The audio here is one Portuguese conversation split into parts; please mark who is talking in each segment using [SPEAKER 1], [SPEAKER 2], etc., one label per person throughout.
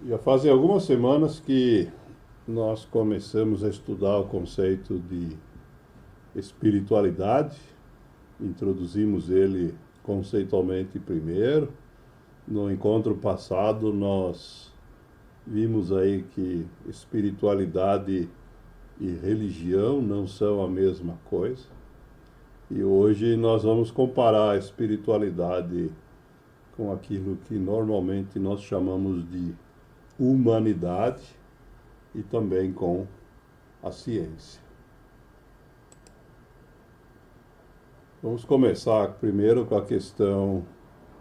[SPEAKER 1] Já fazem algumas semanas que nós começamos a estudar o conceito de espiritualidade. Introduzimos ele conceitualmente primeiro. No encontro passado, nós vimos aí que espiritualidade e religião não são a mesma coisa. E hoje nós vamos comparar a espiritualidade com aquilo que normalmente nós chamamos de humanidade e também com a ciência. Vamos começar primeiro com a questão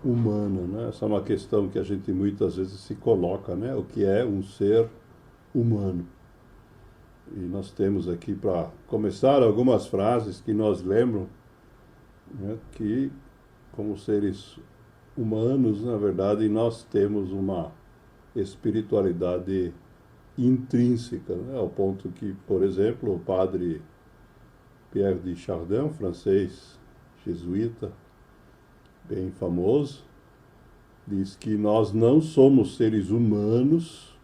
[SPEAKER 1] humana, né? Essa é uma questão que a gente muitas vezes se coloca, né? O que é um ser humano? E nós temos aqui para começar algumas frases que nós lembramos, né, que como seres humanos, na verdade, nós temos uma espiritualidade intrínseca, né? Ao ponto que, por exemplo, o padre Pierre de Chardin, francês jesuíta, bem famoso, diz que nós não somos seres humanos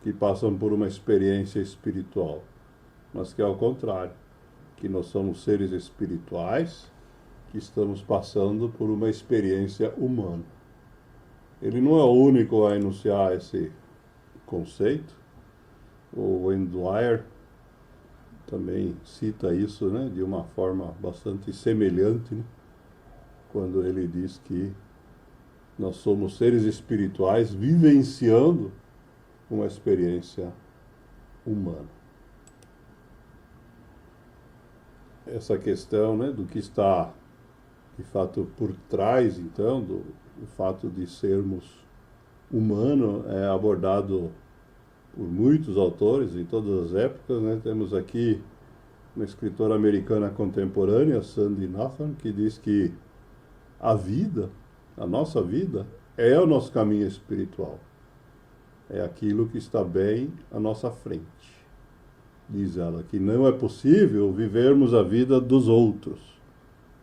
[SPEAKER 1] que passam por uma experiência espiritual, mas que é ao contrário, que nós somos seres espirituais que estamos passando por uma experiência humana. Ele não é o único a enunciar esse conceito. O Wayne Dyer também cita isso, né, de uma forma bastante semelhante, né, quando ele diz que nós somos seres espirituais vivenciando uma experiência humana. Essa questão, né, do que está de fato por trás, então, do fato de sermos humanos é abordado por muitos autores em todas as épocas, né? Temos aqui uma escritora americana contemporânea, Sandy Nathan, que diz que a vida, a nossa vida, é o nosso caminho espiritual. É aquilo que está bem à nossa frente. Diz ela que não é possível vivermos a vida dos outros.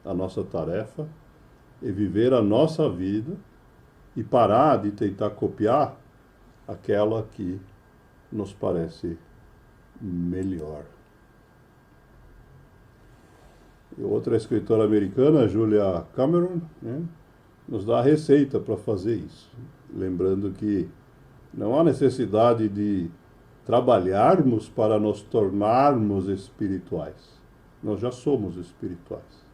[SPEAKER 1] A nossa tarefa é viver a nossa vida e parar de tentar copiar aquela que nos parece melhor. E outra escritora americana, Julia Cameron, né, nos dá a receita para fazer isso. Lembrando que não há necessidade de trabalharmos para nos tornarmos espirituais. Nós já somos espirituais.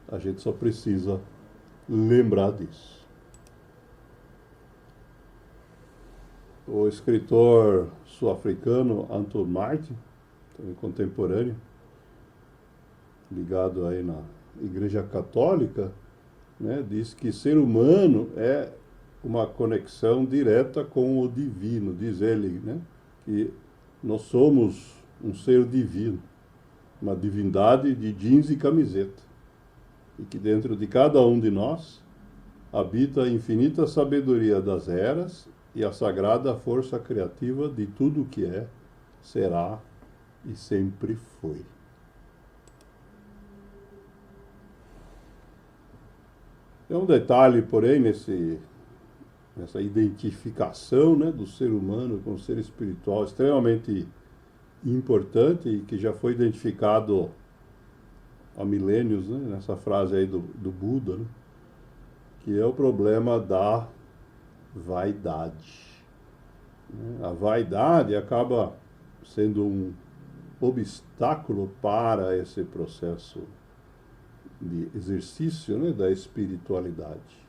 [SPEAKER 1] A gente só precisa lembrar disso. O escritor sul-africano Anton Martin, também contemporâneo, ligado aí na Igreja Católica, né, diz que ser humano é uma conexão direta com o divino. Diz ele, né, que nós somos um ser divino, uma divindade de jeans e camiseta, e que dentro de cada um de nós habita a infinita sabedoria das eras e a sagrada força criativa de tudo o que é, será e sempre foi. Tem um detalhe, porém, nessa identificação, né, do ser humano com o ser espiritual extremamente importante e que já foi identificado há milênios, né, nessa frase aí do Buda, né, que é o problema da vaidade. A vaidade acaba sendo um obstáculo para esse processo de exercício, né, da espiritualidade.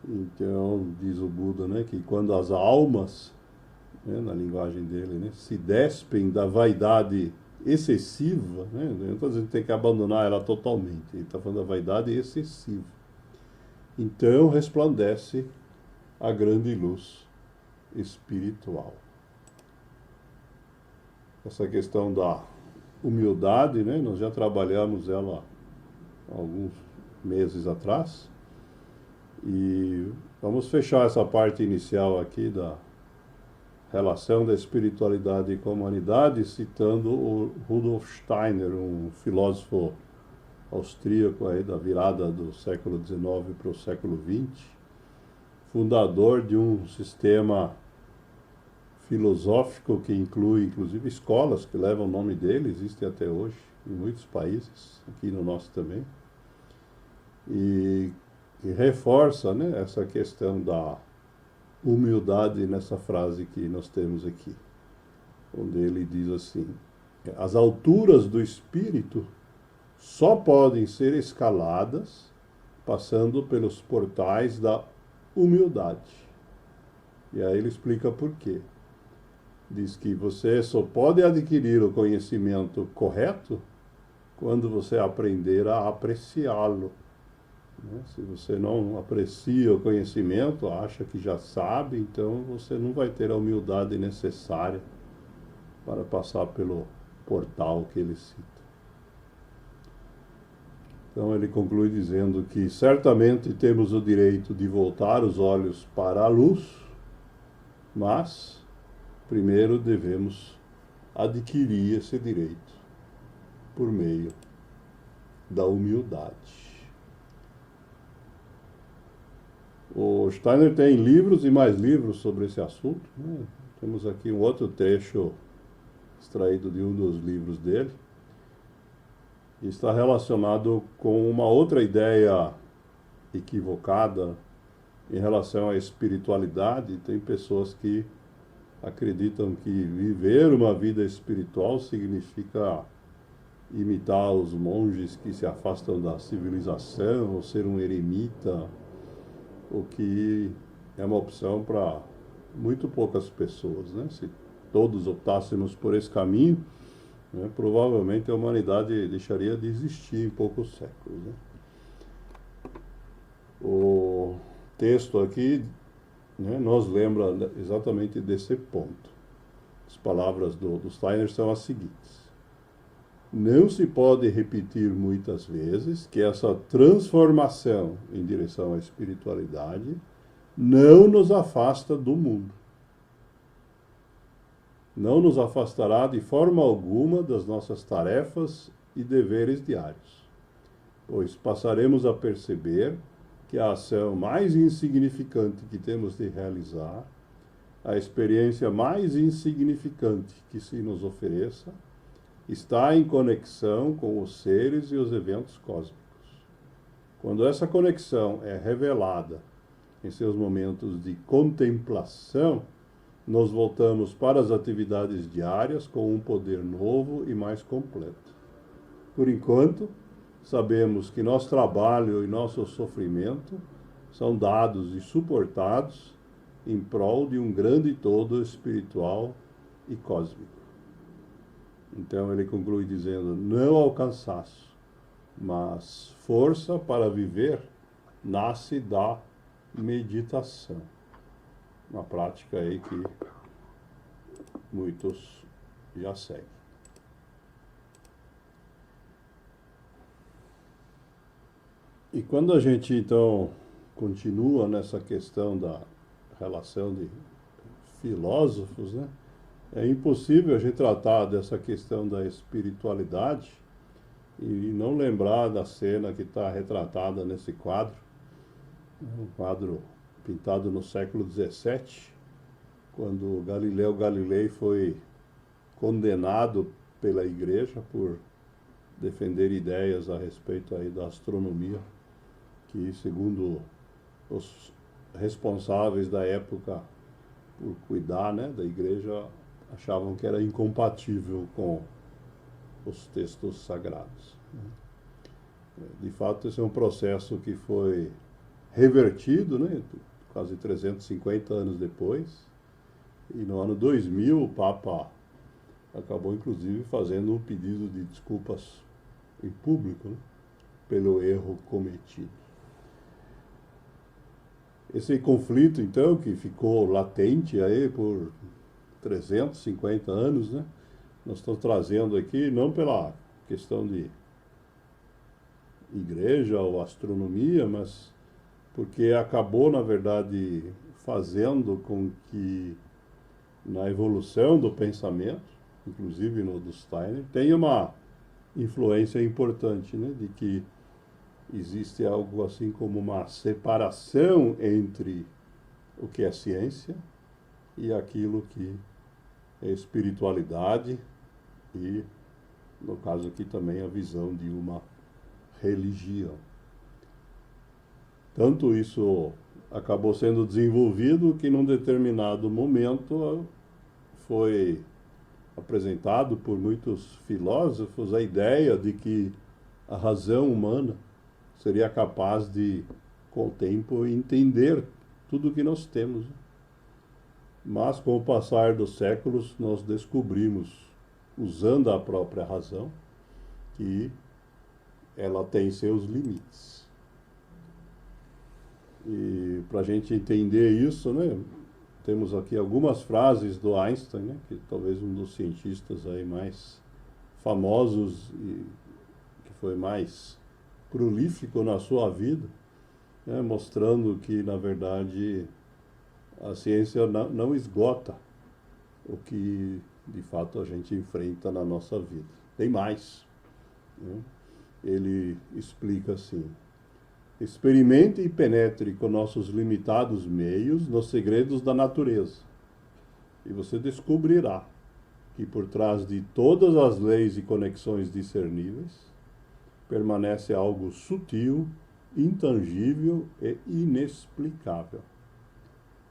[SPEAKER 1] Então, diz o Buda, né, que quando as almas, né, na linguagem dele, né, se despem da vaidade excessiva, né, não estou dizendo que tem que abandonar ela totalmente, ele está falando da vaidade excessiva. Então resplandece a grande luz espiritual. Essa questão da humildade, né, nós já trabalhamos ela há alguns meses atrás. E vamos fechar essa parte inicial aqui da relação da espiritualidade com a humanidade, citando o Rudolf Steiner, um filósofo austríaco aí da virada do século XIX para o século XX, fundador de um sistema filosófico que inclui, inclusive, escolas que levam o nome dele, existem até hoje, em muitos países, aqui no nosso também, e que reforça, né, essa questão da humildade nessa frase que nós temos aqui, onde ele diz assim: as alturas do espírito só podem ser escaladas passando pelos portais da humildade. E aí ele explica por quê. Diz que você só pode adquirir o conhecimento correto quando você aprender a apreciá-lo. Né? Se você não aprecia o conhecimento, acha que já sabe, então você não vai ter a humildade necessária para passar pelo portal que ele cita. Então ele conclui dizendo que certamente temos o direito de voltar os olhos para a luz, mas primeiro devemos adquirir esse direito por meio da humildade. O Steiner tem livros e mais livros sobre esse assunto, né? Temos aqui um outro trecho extraído de um dos livros dele. Está relacionado com uma outra ideia equivocada em relação à espiritualidade. Tem pessoas que acreditam que viver uma vida espiritual significa imitar os monges que se afastam da civilização, ou ser um eremita, o que é uma opção para muito poucas pessoas, né? Se todos optássemos por esse caminho, né, provavelmente a humanidade deixaria de existir em poucos séculos. Né? O texto aqui, né, nos lembra exatamente desse ponto. As palavras do Steiner são as seguintes: não se pode repetir muitas vezes que essa transformação em direção à espiritualidade não nos afasta do mundo. Não nos afastará de forma alguma das nossas tarefas e deveres diários, pois passaremos a perceber que a ação mais insignificante que temos de realizar, a experiência mais insignificante que se nos ofereça, está em conexão com os seres e os eventos cósmicos. Quando essa conexão é revelada em seus momentos de contemplação, nos voltamos para as atividades diárias com um poder novo e mais completo. Por enquanto, sabemos que nosso trabalho e nosso sofrimento são dados e suportados em prol de um grande todo espiritual e cósmico. Então ele conclui dizendo: não ao cansaço, mas força para viver nasce da meditação. Uma prática aí que muitos já seguem. E quando a gente então continua nessa questão da relação de filósofos, né, é impossível a gente tratar dessa questão da espiritualidade e não lembrar da cena que está retratada nesse quadro, um quadro pintado no século XVII, quando Galileu Galilei foi condenado pela igreja por defender ideias a respeito aí da astronomia, que, segundo os responsáveis da época por cuidar, né, da igreja, achavam que era incompatível com os textos sagrados. De fato, esse é um processo que foi revertido, né, quase 350 anos depois, e no ano 2000 o Papa acabou inclusive fazendo um pedido de desculpas em público, né, pelo erro cometido. Esse conflito, então, que ficou latente aí por 350 anos, né, nós estamos trazendo aqui não pela questão de igreja ou astronomia, mas porque acabou, na verdade, fazendo com que na evolução do pensamento, inclusive no do Steiner, tenha uma influência importante, né, de que existe algo assim como uma separação entre o que é ciência e aquilo que espiritualidade e, no caso aqui, também a visão de uma religião. Tanto isso acabou sendo desenvolvido que, num determinado momento, foi apresentado por muitos filósofos a ideia de que a razão humana seria capaz de, com o tempo, entender tudo o que nós temos. Mas, com o passar dos séculos, nós descobrimos, usando a própria razão, que ela tem seus limites. E para a gente entender isso, né, temos aqui algumas frases do Einstein, né, que talvez um dos cientistas aí mais famosos e que foi mais prolífico na sua vida, né, mostrando que, na verdade, a ciência não esgota o que, de fato, a gente enfrenta na nossa vida. Tem mais. Né? Ele explica assim: experimente e penetre com nossos limitados meios nos segredos da natureza, e você descobrirá que por trás de todas as leis e conexões discerníveis permanece algo sutil, intangível e inexplicável.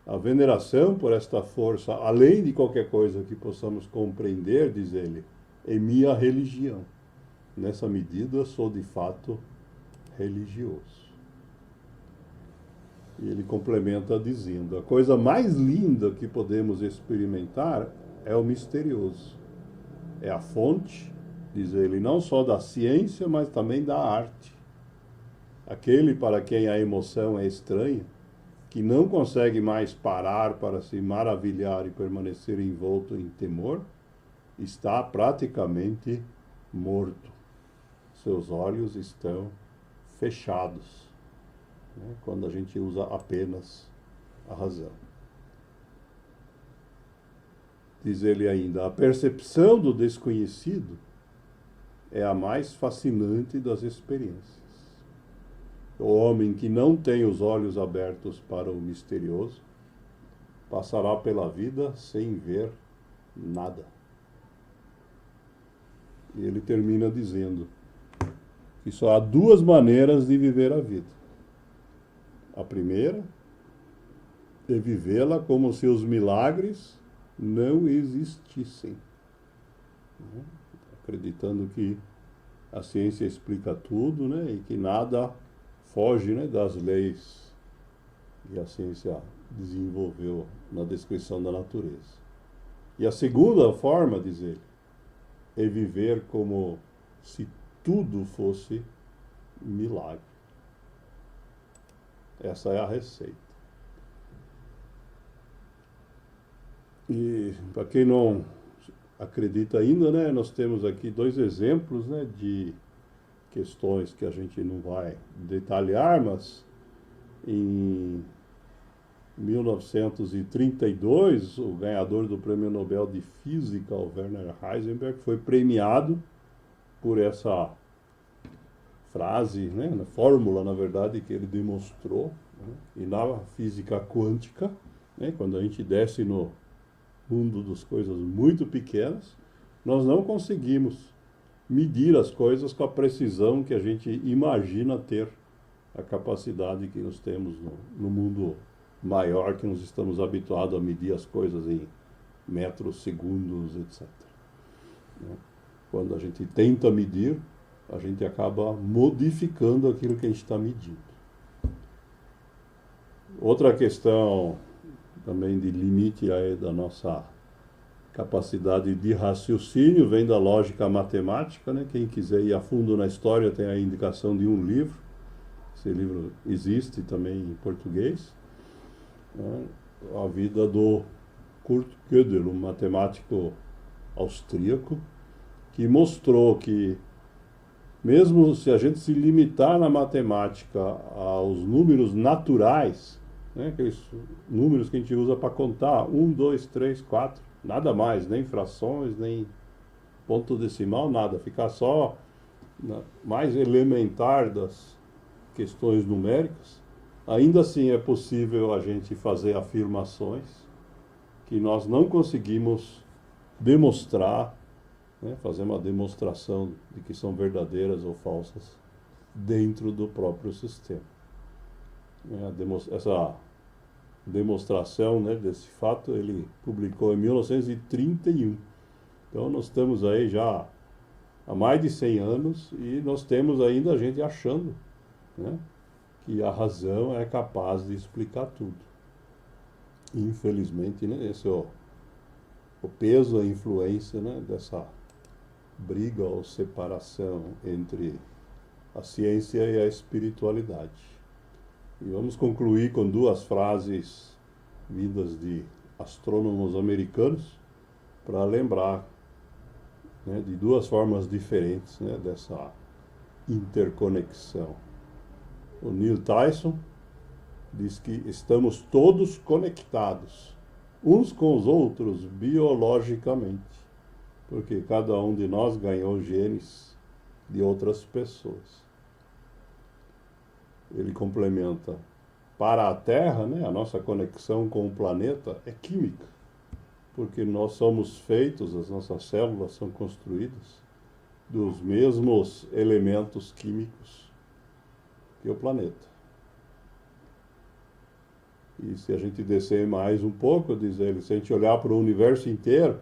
[SPEAKER 1] A veneração por esta força, além de qualquer coisa que possamos compreender, diz ele, é minha religião. Nessa medida, sou de fato religioso. E ele complementa dizendo: a coisa mais linda que podemos experimentar é o misterioso. É a fonte, diz ele, não só da ciência, mas também da arte. Aquele para quem a emoção é estranha, que não consegue mais parar para se maravilhar e permanecer envolto em temor, está praticamente morto. Seus olhos estão fechados, né, quando a gente usa apenas a razão. Diz ele ainda: a percepção do desconhecido é a mais fascinante das experiências. O homem que não tem os olhos abertos para o misterioso passará pela vida sem ver nada. E ele termina dizendo que só há duas maneiras de viver a vida. A primeira é vivê-la como se os milagres não existissem, né? Acreditando que a ciência explica tudo, né? E que nada foge, né, das leis que a ciência desenvolveu na descrição da natureza. E a segunda forma, diz ele, é viver como se tudo fosse milagre. Essa é a receita. E para quem não acredita ainda, né, nós temos aqui dois exemplos, né, de questões que a gente não vai detalhar, mas em 1932, o ganhador do Prêmio Nobel de Física, o Werner Heisenberg, foi premiado por essa frase, né, na fórmula, na verdade, que ele demonstrou, né, e na física quântica, né, quando a gente desce no mundo das coisas muito pequenas, nós não conseguimos medir as coisas com a precisão que a gente imagina ter a capacidade que nós temos no mundo maior, que nós estamos habituados a medir as coisas em metros, segundos, etc. Quando a gente tenta medir, a gente acaba modificando aquilo que a gente está medindo. Outra questão também de limite aí da nossa capacidade de raciocínio vem da lógica matemática, né? Quem quiser ir a fundo na história tem a indicação de um livro. Esse livro existe também em português, né? A vida do Kurt Gödel, um matemático austríaco, que mostrou que mesmo se a gente se limitar na matemática aos números naturais, né, aqueles números que a gente usa para contar, 1, 2, 3, 4, nada mais, nem frações, nem ponto decimal, nada, ficar só na mais elementar das questões numéricas, ainda assim é possível a gente fazer afirmações que nós não conseguimos demonstrar, né, fazer uma demonstração de que são verdadeiras ou falsas dentro do próprio sistema. Essa demonstração, né, desse fato ele publicou em 1931. Então nós estamos aí já há mais de 100 anos e nós temos ainda gente achando, né, que a razão é capaz de explicar tudo. Infelizmente, né, esse é o peso, a influência, né, dessa briga ou separação entre a ciência e a espiritualidade. E vamos concluir com duas frases vindas de astrônomos americanos para lembrar, né, de duas formas diferentes, né, dessa interconexão. O Neil Tyson diz que estamos todos conectados, uns com os outros, biologicamente, porque cada um de nós ganhou genes de outras pessoas. Ele complementa, para a Terra, né, a nossa conexão com o planeta é química, porque nós somos feitos, as nossas células são construídas dos mesmos elementos químicos que o planeta. E se a gente descer mais um pouco, diz ele, se a gente olhar para o universo inteiro,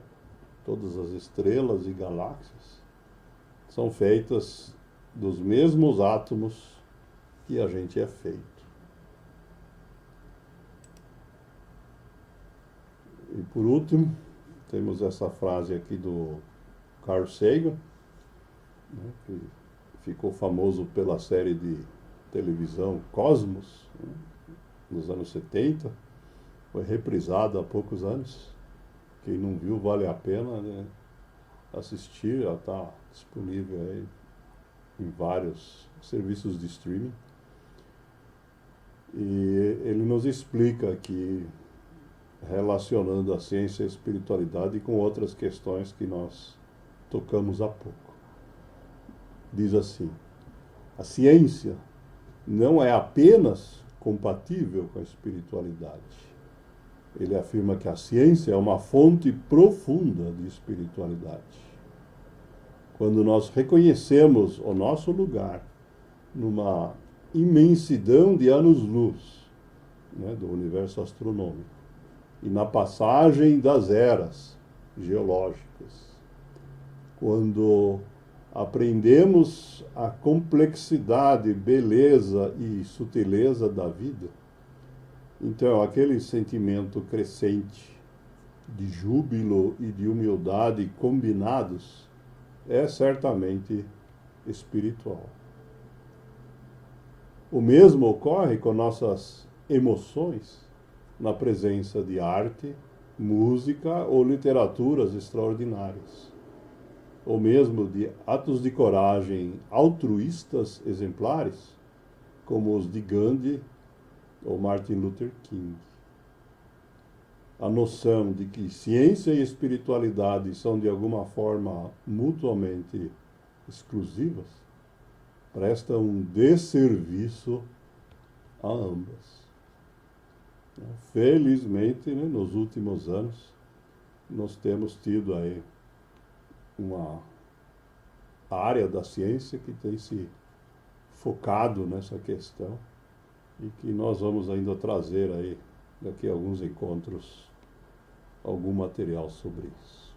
[SPEAKER 1] todas as estrelas e galáxias são feitas dos mesmos átomos que a gente é feito. E por último, temos essa frase aqui do Carl Sagan, né, que ficou famoso pela série de televisão Cosmos, né, nos anos 70, foi reprisada há poucos anos. Quem não viu, vale a pena, né, assistir, já está disponível aí em vários serviços de streaming. E ele nos explica que, relacionando a ciência e a espiritualidade com outras questões que nós tocamos há pouco. Diz assim, a ciência não é apenas compatível com a espiritualidade. Ele afirma que a ciência é uma fonte profunda de espiritualidade. Quando nós reconhecemos o nosso lugar numa imensidão de anos-luz, né, do universo astronômico, e na passagem das eras geológicas, quando aprendemos a complexidade, beleza e sutileza da vida, então aquele sentimento crescente de júbilo e de humildade combinados é certamente espiritual. O mesmo ocorre com nossas emoções na presença de arte, música ou literaturas extraordinárias, ou mesmo de atos de coragem altruístas exemplares, como os de Gandhi ou Martin Luther King. A noção de que ciência e espiritualidade são de alguma forma mutuamente exclusivas presta um desserviço a ambas. Felizmente, né, nos últimos anos, nós temos tido aí uma área da ciência que tem se focado nessa questão e que nós vamos ainda trazer aí, daqui a alguns encontros, algum material sobre isso.